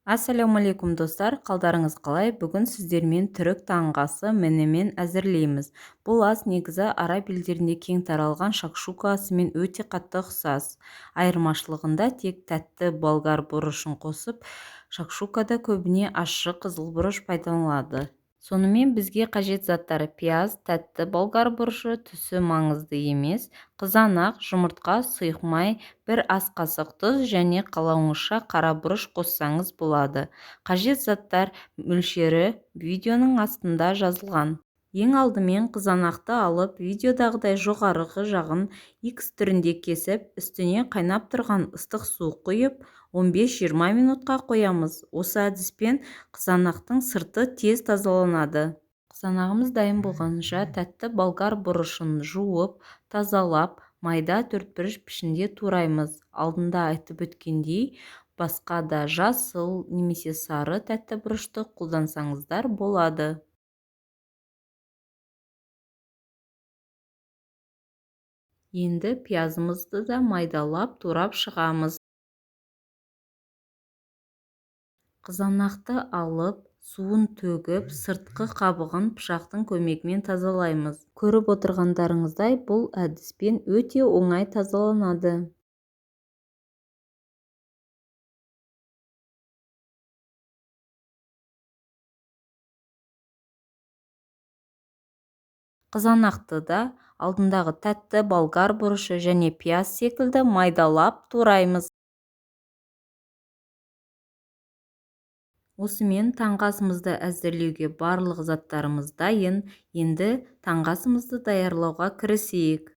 Ассалаумалейкум достар, қалдарыңыз қалай? Бүгін сіздермен түрік таңғы менемен әзірлейміз. Бұл ас негізі араб елдерінде кең таралған шакшука асымен өте қатты ұқсас. Айырмашылығында тек тәтті болгар бұрышын қосып, шакшукада көбіне ащы қызыл бұрыш пайдаланылады. Сонымен бізге қажет заттар: пияз, тәтті болгар бұрышы, түсі маңызды емес, қызанақ, жұмыртқа, сұйық май, бір ас қасық тұз және қалауыңызша қара бұрыш қоссаңыз болады. Қажет заттар мөлшері видеоның астында жазылған. Ең алдымен қызанақты алып, видеодағыдай жоғарғы жағын X түрінде кесіп, үстіне қайнап тұрған ыстық су құйып, 15-20 минутқа қоямыз. Осы әдіспен қызанақтың сырты тез тазаланады. Қызанағымыз дайын болғанша тәтті болгар бұрышын жуып, тазалап, майда төртбұрыш пішінде тураймыз. Алдында айтып өткендей, басқа да жасыл немесе сары тәтті бұрышты қолдансаңыздар болады. Енді пиязымызды да майдалап турап шығамыз. Қызанақты алып, суын төгіп, сыртқы қабығын пышақтың көмегімен тазалаймыз. Көріп отырғандарыңыздай, бұл әдіспен өте оңай тазаланады. Қызанақты да алдындағы тәтті болгар бұрышы және пияз секілді майдалап тураймыз. Осымен таңғы асымызды әзірлеуге барлық заттарымыз дайын. Енді таңғы асымызды даярлауға кірісейік.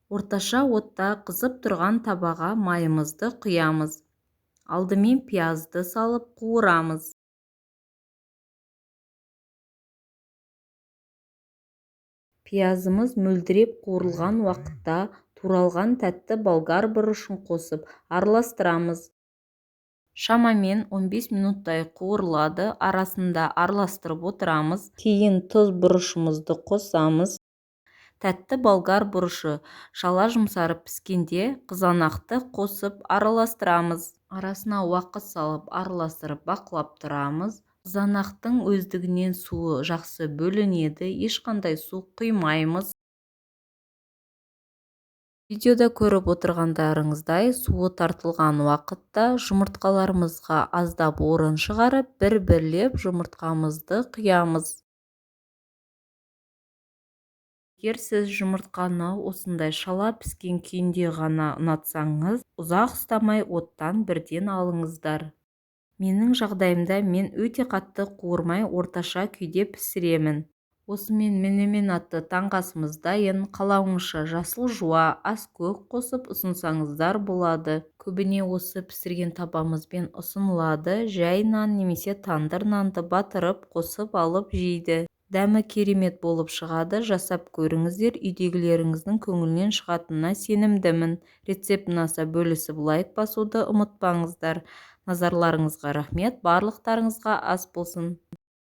Орташа отта қызып тұрған табаға майымызды құямыз. Алдымен пиязды салып қуырамыз. Пиязымыз мөлдіреп қуырылған уақытта туралған тәтті болгар бұрышын қосып араластырамыз. Шамамен 15 минуттай қуырылады, арасында араластырып отырамыз. Кейін тұз бұрышымызды қосамыз. Тәтті болгар бұрышы шала жұмсарып піскенде қызанақты қосып араластырамыз. Арасына уақыт салып араластырып бақылап тұрамыз. Қызанақтың өздігінен суы жақсы бөлінеді, ешқандай су құймаймыз. Видеода көріп отырғандарыңыздай, суы тартылған уақытта жұмыртқаларымызға аздап орын шығарып, бір-бірлеп жұмыртқамызды құямыз. Егер сіз жұмыртқаны осындай шала піскен күйінде ғана ұнатсаңыз, ұзақ ұстамай оттан бірден алыңыздар. Менің жағдайымда мен өте қатты қуырмай орташа күйде пісіремін. Осымен менемен атты таңғы асымыз дайын. Қалауыңызша жасыл жуа, ас көк қосып ұсынсаңыздар болады. Көбіне осы пісірген табамызбен ұсынылады. Жай нан немесе тандыр нанды батырып қосып алып жейді. Дәмі керемет болып шығады. Жасап көріңіздер, үйдегілеріңіздің көңілінен шығатынына сенімдімін. Рецепт ұнаса бөлісіп лайк басуды ұмытпаңыздар. Назарларыңызға рахмет, барлықтарыңызға ас болсын.